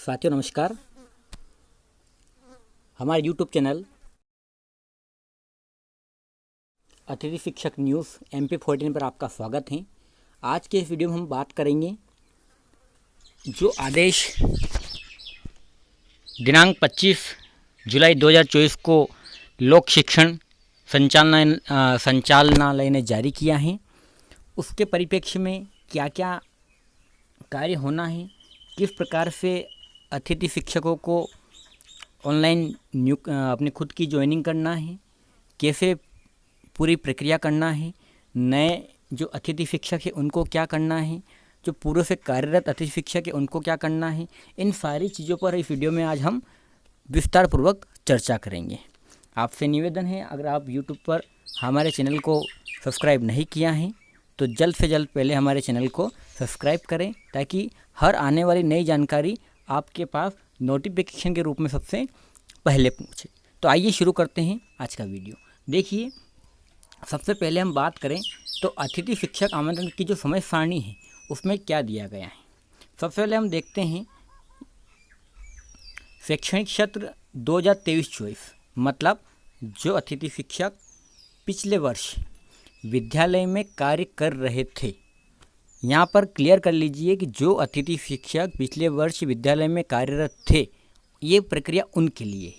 साथियों नमस्कार। हमारे YouTube चैनल अतिथि शिक्षक न्यूज़ MP14 पर आपका स्वागत है। आज के इस वीडियो में हम बात करेंगे जो आदेश दिनांक 25 जुलाई 2024 को लोक शिक्षण संचालनालय ने जारी किया है, उसके परिप्रेक्ष्य में क्या क्या कार्य होना है, किस प्रकार से अतिथि शिक्षकों को ऑनलाइन अपने खुद की ज्वाइनिंग करना है, कैसे पूरी प्रक्रिया करना है, नए जो अतिथि शिक्षक है उनको क्या करना है, जो पूर्व से कार्यरत अतिथि शिक्षक है उनको क्या करना है, इन सारी चीज़ों पर इस वीडियो में आज हम विस्तार पूर्वक चर्चा करेंगे। आपसे निवेदन है, अगर आप YouTube पर हमारे चैनल को सब्सक्राइब नहीं किया है तो जल्द से जल्द पहले हमारे चैनल को सब्सक्राइब करें ताकि हर आने वाली नई जानकारी आपके पास नोटिफिकेशन के रूप में सबसे पहले पहुंचे। तो आइए शुरू करते हैं आज का वीडियो। देखिए, सबसे पहले हम बात करें तो अतिथि शिक्षक आमंत्रण की जो समय सारणी है उसमें क्या दिया गया है। सबसे पहले हम देखते हैं शैक्षणिक सत्र 2023-24, मतलब जो अतिथि शिक्षक पिछले वर्ष विद्यालय में कार्य कर रहे थे। यहाँ पर क्लियर कर लीजिए कि जो अतिथि शिक्षक पिछले वर्ष विद्यालय में कार्यरत थे, ये प्रक्रिया उनके लिए है।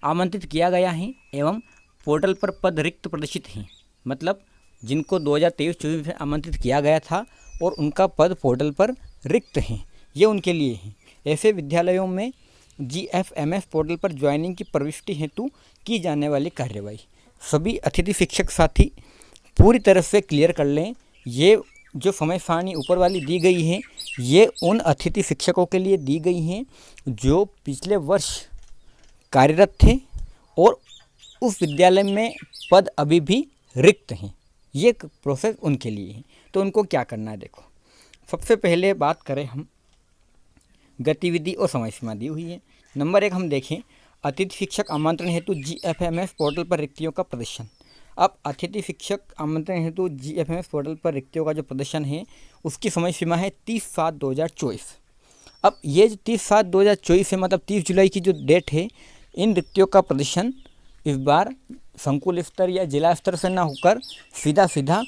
आमंत्रित किया गया है एवं पोर्टल पर पद रिक्त प्रदर्शित हैं, मतलब जिनको 2023-24 में आमंत्रित किया गया था और उनका पद पोर्टल पर रिक्त हैं, ये उनके लिए हैं। ऐसे विद्यालयों में GFMS पोर्टल पर ज्वाइनिंग की प्रविष्टि हेतु की जाने वाली कार्यवाही सभी अतिथि शिक्षक साथी पूरी तरह से क्लियर कर लें। ये जो समय सारणी ऊपर वाली दी गई है, ये उन अतिथि शिक्षकों के लिए दी गई हैं जो पिछले वर्ष कार्यरत थे और उस विद्यालय में पद अभी भी रिक्त हैं। ये प्रोसेस उनके लिए है। तो उनको क्या करना है, देखो, सबसे पहले बात करें हम गतिविधि और समय सीमा दी हुई है। नंबर 1 हम देखें, अतिथि शिक्षक आमंत्रण हेतु GFMS पोर्टल पर रिक्तियों का प्रदर्शन। अब अतिथि शिक्षक आमंत्रण हेतु GFMS पोर्टल पर रिक्तियों का जो प्रदर्शन है उसकी समय सीमा है 30/7/2024। अब ये जो 30/7/2024 है, मतलब 30 जुलाई की जो डेट है, इन रिक्तियों का प्रदर्शन इस बार संकुल स्तर या जिला स्तर से ना होकर सीधा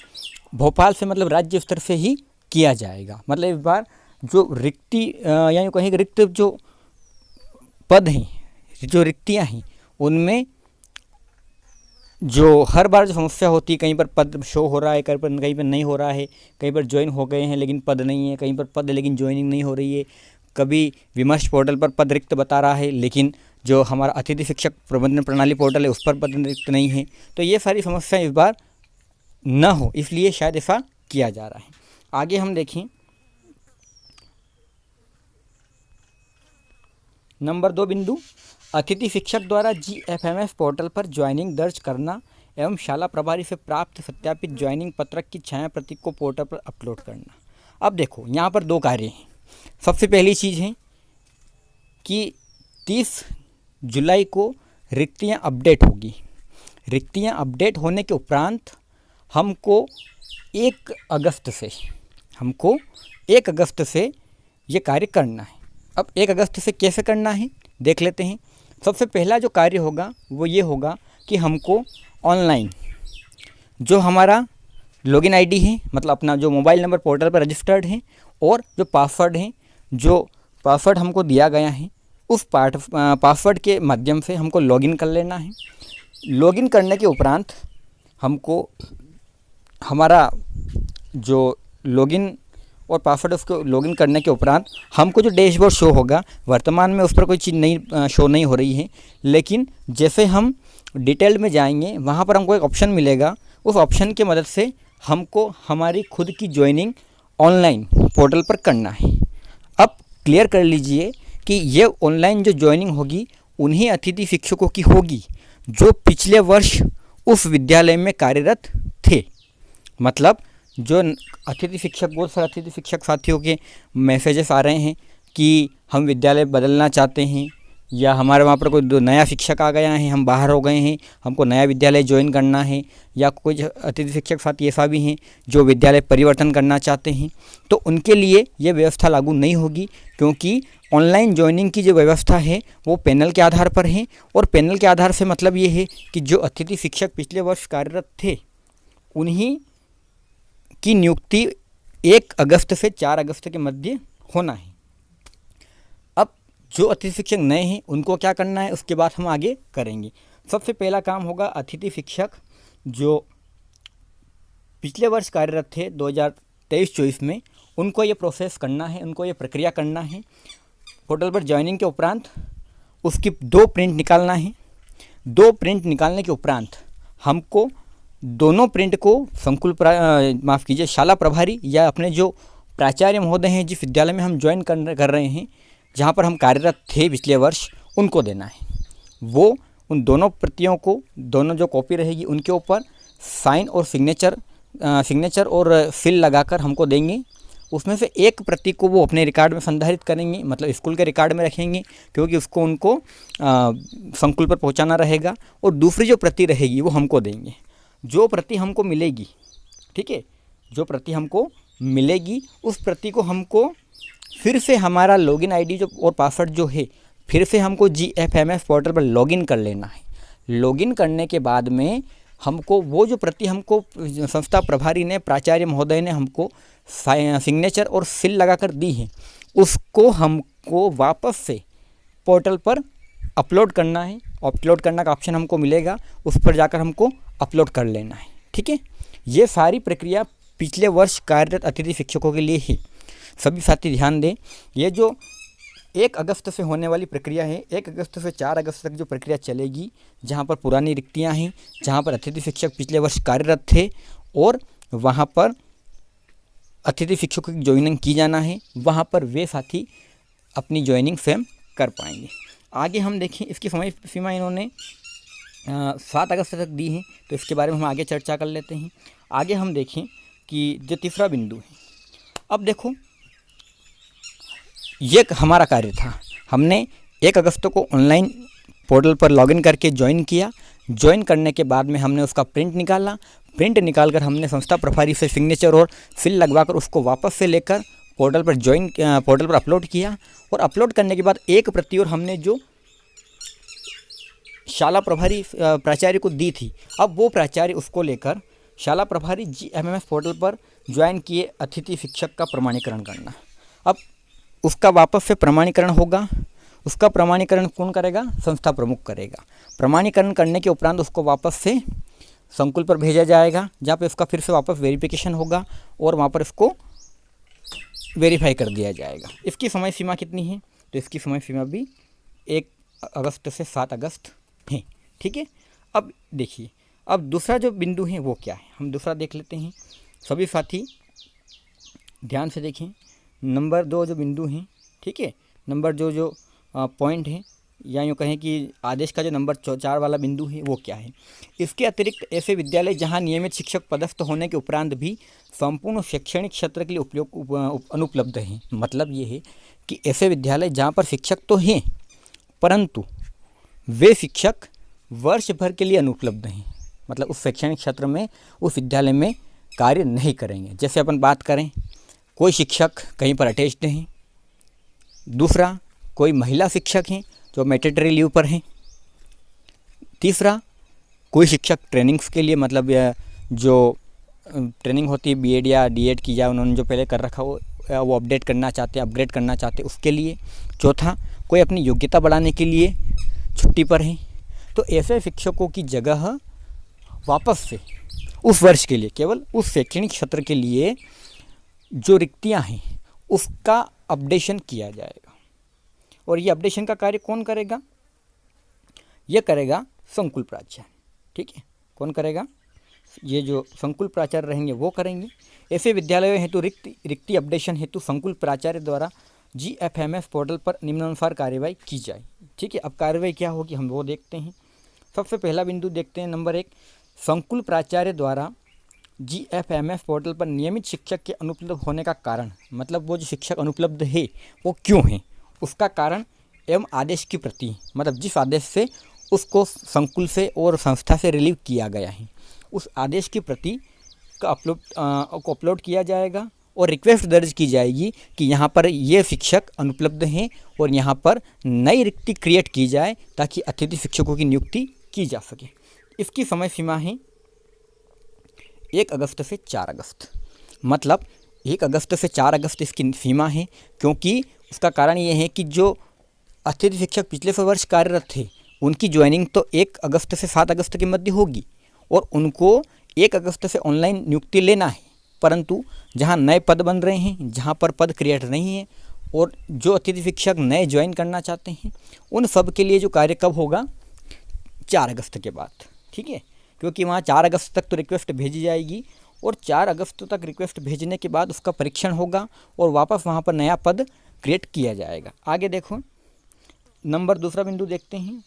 भोपाल से, मतलब राज्य स्तर से ही किया जाएगा। मतलब इस बार जो रिक्ति यानी कहीं रिक्त जो पद हैं, जो रिक्तियाँ हैं, उनमें जो हर बार जो समस्या होती है, कहीं पर पद शो हो रहा है, कहीं पर नहीं हो रहा है, कहीं पर ज्वाइन हो गए हैं लेकिन पद नहीं है, कहीं पर पद है लेकिन ज्वाइनिंग नहीं हो रही है, कभी विमर्श पोर्टल पर पद रिक्त बता रहा है लेकिन जो हमारा अतिथि शिक्षक प्रबंधन प्रणाली पोर्टल है उस पर पद रिक्त नहीं है। तो ये सारी समस्याएं इस बार न हो, इसलिए शायद ऐसा किया जा रहा है। आगे हम देखें, नंबर 2 बिंदु, अतिथि शिक्षक द्वारा GFMS पोर्टल पर ज्वाइनिंग दर्ज करना एवं शाला प्रभारी से प्राप्त सत्यापित ज्वाइनिंग पत्रक की छाया प्रति को पोर्टल पर अपलोड करना। अब देखो, यहाँ पर 2 कार्य हैं। सबसे पहली चीज़ है कि 30 जुलाई को रिक्तियाँ अपडेट होगी। रिक्तियाँ अपडेट होने के उपरांत हमको 1 अगस्त से ये कार्य करना है। अब 1 अगस्त से कैसे करना है देख लेते हैं। सबसे पहला जो कार्य होगा वो ये होगा कि हमको ऑनलाइन जो हमारा लॉगिन आईडी है, मतलब अपना जो मोबाइल नंबर पोर्टल पर रजिस्टर्ड है, और जो पासवर्ड है, जो पासवर्ड हमको दिया गया है, उस पासवर्ड के माध्यम से हमको लॉगिन कर लेना है। लॉगिन करने के उपरांत हमको हमारा जो लॉगिन और पासवर्ड उसको लॉगिन करने के उपरांत हमको जो डैशबोर्ड शो होगा, वर्तमान में उस पर कोई चीज़ नहीं शो नहीं हो रही है, लेकिन जैसे हम डिटेल में जाएंगे वहाँ पर हमको एक ऑप्शन मिलेगा। उस ऑप्शन की मदद से हमको हमारी खुद की ज्वाइनिंग ऑनलाइन पोर्टल पर करना है। अब क्लियर कर लीजिए कि ये ऑनलाइन जो ज्वाइनिंग होगी उन्हीं अतिथि शिक्षकों की होगी जो पिछले वर्ष उस विद्यालय में कार्यरत थे। मतलब जो अतिथि शिक्षक, बहुत सारे अतिथि शिक्षक साथियों के मैसेजेस आ रहे हैं कि हम विद्यालय बदलना चाहते हैं, या हमारे वहाँ पर कोई नया शिक्षक आ गया है, हम बाहर हो गए हैं, हमको नया विद्यालय ज्वाइन करना है, या कुछ अतिथि शिक्षक साथी ऐसा भी हैं जो विद्यालय परिवर्तन करना चाहते हैं, तो उनके लिए ये व्यवस्था लागू नहीं होगी, क्योंकि ऑनलाइन ज्वाइनिंग की जो व्यवस्था है वो पैनल के आधार पर है। और पैनल के आधार से मतलब ये है कि जो अतिथि शिक्षक पिछले वर्ष कार्यरत थे उन्हीं की नियुक्ति 1 अगस्त से 4 अगस्त के मध्य होना है। अब जो अतिथि शिक्षक नए हैं उनको क्या करना है उसके बाद हम आगे करेंगे। सबसे पहला काम होगा अतिथि शिक्षक जो पिछले वर्ष कार्यरत थे 2023-24 में, उनको ये प्रोसेस करना है, उनको ये प्रक्रिया करना है। पोर्टल पर ज्वाइनिंग के उपरांत उसकी 2 प्रिंट निकालना है। 2 प्रिंट निकालने के उपरांत हमको दोनों प्रिंट को शाला प्रभारी या अपने जो प्राचार्य महोदय हैं जिस विद्यालय में हम ज्वाइन कर रहे हैं, जहाँ पर हम कार्यरत थे पिछले वर्ष, उनको देना है। वो उन दोनों प्रतियों को, दोनों जो कॉपी रहेगी उनके ऊपर साइन और सिग्नेचर और सील लगाकर हमको देंगे। उसमें से एक प्रति को वो अपने रिकॉर्ड में संधारित करेंगे, मतलब स्कूल के रिकॉर्ड में रखेंगे, क्योंकि उसको उनको संकुल पर पहुंचाना रहेगा। और दूसरी जो प्रति रहेगी वो हमको देंगे। जो प्रति हमको मिलेगी, ठीक है, जो प्रति हमको मिलेगी उस प्रति को हमको फिर से हमारा लॉगिन आईडी जो और पासवर्ड जो है फिर से हमको GFMS पोर्टल पर लॉगिन कर लेना है। लॉगिन करने के बाद में हमको वो जो प्रति हमको संस्था प्रभारी ने, प्राचार्य महोदय ने हमको सिग्नेचर और सील लगाकर दी है, उसको हमको वापस से पोर्टल पर अपलोड करना है। अपलोड करने का ऑप्शन हमको मिलेगा, उस पर जाकर हमको अपलोड कर लेना है। ठीक है, ये सारी प्रक्रिया पिछले वर्ष कार्यरत अतिथि शिक्षकों के लिए है। सभी साथी ध्यान दें, ये जो 1 अगस्त से होने वाली प्रक्रिया है, 1 अगस्त से 4 अगस्त तक जो प्रक्रिया चलेगी, जहाँ पर पुरानी रिक्तियाँ हैं, जहाँ पर अतिथि शिक्षक पिछले वर्ष कार्यरत थे और वहाँ पर अतिथि शिक्षकों की ज्वाइनिंग की जाना है, वहाँ पर वे साथी अपनी ज्वाइनिंग स्वयं कर पाएंगे। आगे हम देखें, इसकी समय सीमा इन्होंने 7 अगस्त तक दी है, तो इसके बारे में हम आगे चर्चा कर लेते हैं। आगे हम देखें कि जो तीसरा बिंदु है, अब देखो ये हमारा कार्य था, हमने 1 अगस्त को ऑनलाइन पोर्टल पर लॉगिन करके ज्वाइन किया। ज्वाइन करने के बाद में हमने उसका प्रिंट निकाला। प्रिंट निकालकर हमने संस्था प्रभारी से सिग्नेचर और सील लगवाकर उसको वापस से लेकर पोर्टल पर अपलोड किया। और अपलोड करने के बाद एक प्रति और हमने जो शाला प्रभारी प्राचार्य को दी थी, अब वो प्राचार्य उसको लेकर शाला प्रभारी GFMS पोर्टल पर ज्वाइन किए अतिथि शिक्षक का प्रमाणीकरण करना। अब उसका वापस से प्रमाणीकरण होगा। उसका प्रमाणीकरण कौन करेगा? संस्था प्रमुख करेगा। प्रमाणीकरण करने के उपरांत उसको वापस से संकुल पर भेजा जाएगा, जहाँ पे उसका फिर से वापस वेरिफिकेशन होगा और वहाँ पर इसको वेरीफाई कर दिया जाएगा। इसकी समय सीमा कितनी है? तो इसकी समय सीमा भी 1 अगस्त से 7 अगस्त है। ठीक है, अब देखिए, अब दूसरा जो बिंदु है वो क्या है, हम दूसरा देख लेते हैं। सभी साथी ध्यान से देखें। नंबर 2 जो बिंदु हैं, ठीक है, नंबर जो पॉइंट है, या यूँ कहें कि आदेश का जो नंबर 4 वाला बिंदु है वो क्या है। इसके अतिरिक्त ऐसे विद्यालय जहां नियमित शिक्षक पदस्थ होने के उपरांत भी संपूर्ण शैक्षणिक क्षेत्र के लिए अनुपलब्ध हैं। मतलब ये है कि ऐसे विद्यालय जहां पर शिक्षक तो हैं परंतु वे शिक्षक वर्ष भर के लिए अनुपलब्ध हैं, मतलब उस शैक्षणिक क्षेत्र में, उस विद्यालय में कार्य नहीं करेंगे। जैसे अपन बात करें, कोई शिक्षक कहीं पर अटैच्ड हैं, दूसरा कोई महिला शिक्षक हैं जो मैटरनिटी लीव पर हैं, तीसरा कोई शिक्षक ट्रेनिंग्स के लिए, मतलब जो ट्रेनिंग होती है बीएड या डीएड की, या उन्होंने जो पहले कर रखा हो वो अपडेट करना चाहते हैं, अपग्रेड करना चाहते हैं, उसके लिए। चौथा, कोई अपनी योग्यता बढ़ाने के लिए छुट्टी पर हैं। तो ऐसे शिक्षकों की जगह वापस से उस वर्ष के लिए, केवल उस शैक्षणिक क्षेत्र के लिए जो रिक्तियां हैं उसका अपडेशन किया जाएगा। और ये अपडेशन का कार्य कौन करेगा? ये करेगा संकुल प्राचार्य। ठीक है, कौन करेगा? ये जो संकुल प्राचार्य रहेंगे वो करेंगे। ऐसे विद्यालयों हेतु रिक्ति अपडेशन हेतु संकुल प्राचार्य द्वारा GFMS पोर्टल पर निम्नानुसार कार्यवाही की जाए। ठीक है, अब कार्यवाही क्या होगी हम वो देखते हैं। सबसे पहला बिंदु देखते हैं, नंबर 1, संकुल प्राचार्य द्वारा GFMS पोर्टल पर नियमित शिक्षक के अनुपलब्ध होने का कारण, मतलब वो जो शिक्षक अनुपलब्ध है वो क्यों है, उसका कारण एवं आदेश की प्रति, मतलब जिस आदेश से उसको संकुल से और संस्था से रिलीव किया गया है उस आदेश की प्रति का अपलोड किया जाएगा और रिक्वेस्ट दर्ज की जाएगी कि यहाँ पर ये शिक्षक अनुपलब्ध हैं और यहाँ पर नई रिक्ति क्रिएट की जाए ताकि अतिथि शिक्षकों की नियुक्ति की जा सके। इसकी समय सीमा है 1 अगस्त से 4 अगस्त, मतलब 1 अगस्त से 4 अगस्त इसकी सीमा है, क्योंकि उसका कारण ये है कि जो अतिथि शिक्षक पिछले वर्ष कार्यरत थे उनकी ज्वाइनिंग तो 1 अगस्त से 7 अगस्त के मध्य होगी और उनको 1 अगस्त से ऑनलाइन नियुक्ति लेना है, परंतु जहां नए पद बन रहे हैं, जहां पर पद क्रिएट नहीं है और जो अतिथि शिक्षक नए ज्वाइन करना चाहते हैं उन सब के लिए जो कार्य कब होगा, 4 अगस्त के बाद, ठीक है, क्योंकि वहाँ 4 अगस्त तक तो रिक्वेस्ट भेजी जाएगी और 4 अगस्त तक रिक्वेस्ट भेजने के बाद उसका परीक्षण होगा और वापस वहाँ पर नया पद क्रिएट किया जाएगा। आगे देखो, नंबर दूसरा बिंदु देखते हैं,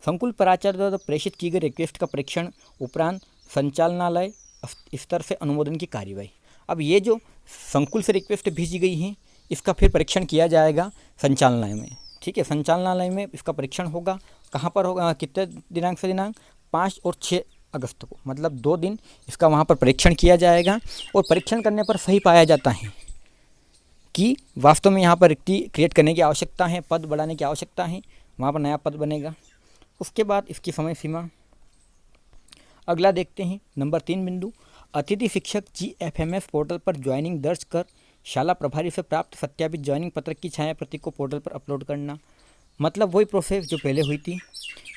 संकुल प्राचार्य द्वारा प्रेषित की गई रिक्वेस्ट का परीक्षण उपरांत संचालनालय स्तर से अनुमोदन की कार्यवाही। अब ये जो संकुल से रिक्वेस्ट भेजी गई है इसका फिर परीक्षण किया जाएगा संचालनालय में, ठीक है, संचालनालय में इसका परीक्षण होगा। कहाँ पर होगा, कितने दिनांक से दिनांक 5 और 6 अगस्त को, मतलब 2 दिन इसका वहाँ पर परीक्षण किया जाएगा और परीक्षण करने पर सही पाया जाता है कि वास्तव में यहाँ पर रिक्ति क्रिएट करने की आवश्यकता है, पद बढ़ाने की आवश्यकता है, वहाँ पर नया पद बनेगा। उसके बाद इसकी समय सीमा, अगला देखते हैं नंबर 3 बिंदु, अतिथि शिक्षक GFMS पोर्टल पर ज्वाइनिंग दर्ज कर शाला प्रभारी से प्राप्त सत्यापित ज्वाइनिंग पत्र की छाया प्रति को पोर्टल पर अपलोड करना। मतलब वही प्रोसेस जो पहले हुई थी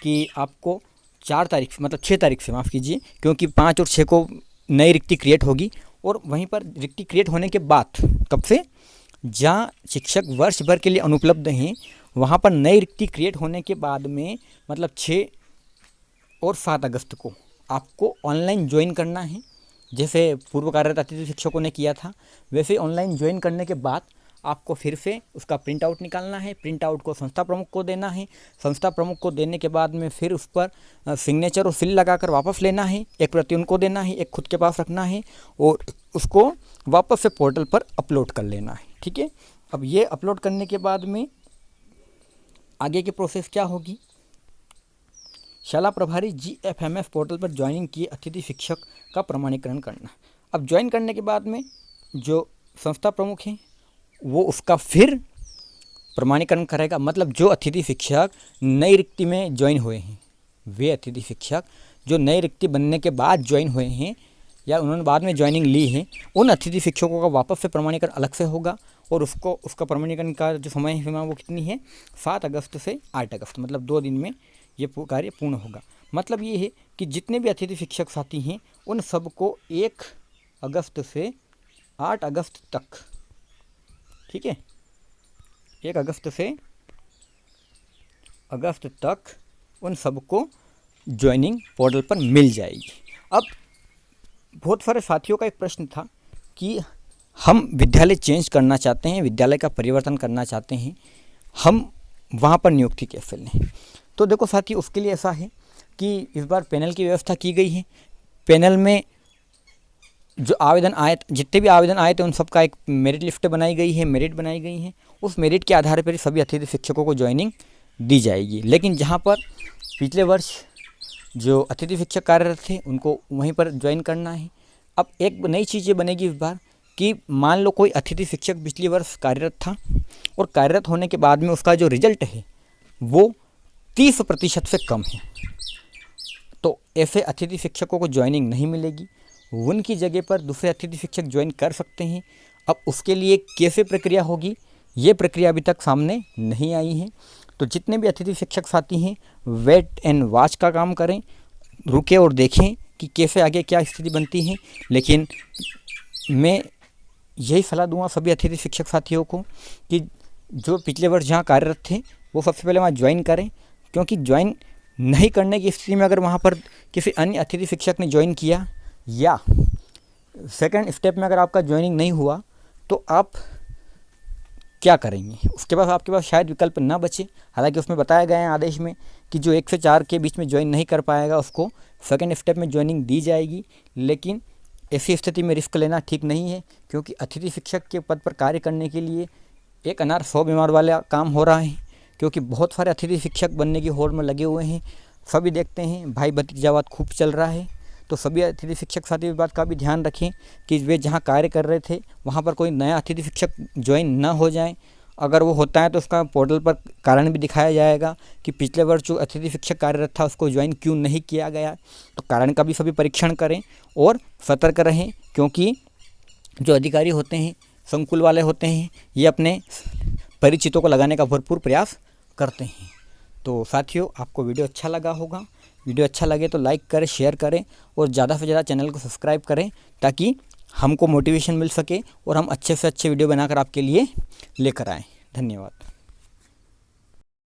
कि आपको 4 तारीख से, मतलब 6 तारीख से, माफ़ कीजिए, क्योंकि 5 और 6 को नई रिक्ति क्रिएट होगी और वहीं पर रिक्ति क्रिएट होने के बाद, कब से, जहाँ शिक्षक वर्ष भर के लिए अनुपलब्ध हैं वहाँ पर नई रिक्ति क्रिएट होने के बाद में, मतलब 6 और 7 अगस्त को आपको ऑनलाइन ज्वाइन करना है। जैसे पूर्व कार्यरत अतिथि शिक्षकों ने किया था वैसे ऑनलाइन ज्वाइन करने के बाद आपको फिर से उसका प्रिंट आउट निकालना है। प्रिंट आउट को संस्था प्रमुख को देना है। संस्था प्रमुख को देने के बाद में फिर उस पर सिग्नेचर और सील लगाकर वापस लेना है। एक प्रति उनको देना है, एक खुद के पास रखना है और उसको वापस से पोर्टल पर अपलोड कर लेना है, ठीक है। अब ये अपलोड करने के बाद में आगे की प्रोसेस क्या होगी, शाला प्रभारी GFMS पोर्टल पर ज्वाइनिंग किए अतिथि शिक्षक का प्रमाणीकरण करना। अब ज्वाइन करने के बाद में जो संस्था प्रमुख हैं वो उसका फिर प्रमाणीकरण करेगा। मतलब जो अतिथि शिक्षक नई रिक्ति में ज्वाइन हुए हैं, वे अतिथि शिक्षक जो नई रिक्ति बनने के बाद ज्वाइन हुए हैं या उन्होंने बाद में ज्वाइनिंग ली है, उन अतिथि शिक्षकों का वापस से प्रमाणीकरण अलग से होगा और उसका प्रमाणीकरण का जो समय सीमा वो कितनी है, 7 अगस्त से 8 अगस्त, मतलब 2 दिन में ये कार्य पूर्ण होगा। मतलब ये है कि जितने भी अतिथि शिक्षक साथी हैं उन सबको 1 अगस्त से 8 अगस्त तक, ठीक है, 1 अगस्त से अगस्त तक उन सबको ज्वाइनिंग पोर्टल पर मिल जाएगी। अब बहुत सारे साथियों का एक प्रश्न था कि हम विद्यालय चेंज करना चाहते हैं, विद्यालय का परिवर्तन करना चाहते हैं, हम वहाँ पर नियुक्ति कैसे लें। तो देखो साथियों, उसके लिए ऐसा है कि इस बार पैनल की व्यवस्था की गई है। पैनल में जो आवेदन आए, जितने भी आवेदन आए थे उन सब का एक मेरिट लिस्ट बनाई गई है, मेरिट बनाई गई है। उस मेरिट के आधार पर सभी अतिथि शिक्षकों को ज्वाइनिंग दी जाएगी। लेकिन जहाँ पर पिछले वर्ष जो अतिथि शिक्षक कार्यरत थे उनको वहीं पर ज्वाइन करना है। अब एक नई चीज़ ये बनेगी इस बार कि मान लो कोई अतिथि शिक्षक पिछले वर्ष कार्यरत था और कार्यरत होने के बाद में उसका जो रिजल्ट है वो 30% से कम है, तो ऐसे अतिथि शिक्षकों को ज्वाइनिंग नहीं मिलेगी। उनकी जगह पर दूसरे अतिथि शिक्षक ज्वाइन कर सकते हैं। अब उसके लिए कैसे प्रक्रिया होगी, ये प्रक्रिया अभी तक सामने नहीं आई है। तो जितने भी अतिथि शिक्षक साथी हैं वेट एंड वॉच का काम करें, रुके और देखें कि कैसे आगे क्या स्थिति बनती है। लेकिन मैं यही सलाह दूंगा सभी अतिथि शिक्षक साथियों को कि जो पिछले वर्ष जहाँ कार्यरत थे वो सबसे पहले वहाँ ज्वाइन करें, क्योंकि ज्वाइन नहीं करने की स्थिति में अगर वहाँ पर किसी अन्य अतिथि शिक्षक ने ज्वाइन किया या सेकंड स्टेप में अगर आपका ज्वाइनिंग नहीं हुआ तो आप क्या करेंगे, उसके बाद आपके पास शायद विकल्प ना बचे। हालांकि उसमें बताया गया है आदेश में कि जो 1 से 4 के बीच में ज्वाइन नहीं कर पाएगा उसको सेकंड स्टेप में ज्वाइनिंग दी जाएगी। लेकिन ऐसी स्थिति में रिस्क लेना ठीक नहीं है, क्योंकि अतिथि शिक्षक के पद पर कार्य करने के लिए एक अनार 100 बीमार वाला काम हो रहा है, क्योंकि बहुत सारे अतिथि शिक्षक बनने की होड़ में लगे हुए हैं। सभी देखते हैं भाई भतीजावाद खूब चल रहा है। तो सभी अतिथि शिक्षक साथी इस बात का भी ध्यान रखें कि वे जहाँ कार्य कर रहे थे वहाँ पर कोई नया अतिथि शिक्षक ज्वाइन ना हो जाए। अगर वो होता है तो उसका पोर्टल पर कारण भी दिखाया जाएगा कि पिछले वर्ष जो अतिथि शिक्षक कार्यरत था उसको ज्वाइन क्यों नहीं किया गया। तो कारण का भी सभी परीक्षण करें और सतर्क रहें, क्योंकि जो अधिकारी होते हैं, संकुल वाले होते हैं, ये अपने परिचितों को लगाने का भरपूर प्रयास करते हैं। तो साथियों, आपको वीडियो अच्छा लगा होगा। वीडियो अच्छा लगे तो लाइक करें, शेयर करें और ज़्यादा से ज़्यादा चैनल को सब्सक्राइब करें, ताकि हमको मोटिवेशन मिल सके और हम अच्छे से अच्छे वीडियो बनाकर आपके लिए लेकर आएँ। धन्यवाद।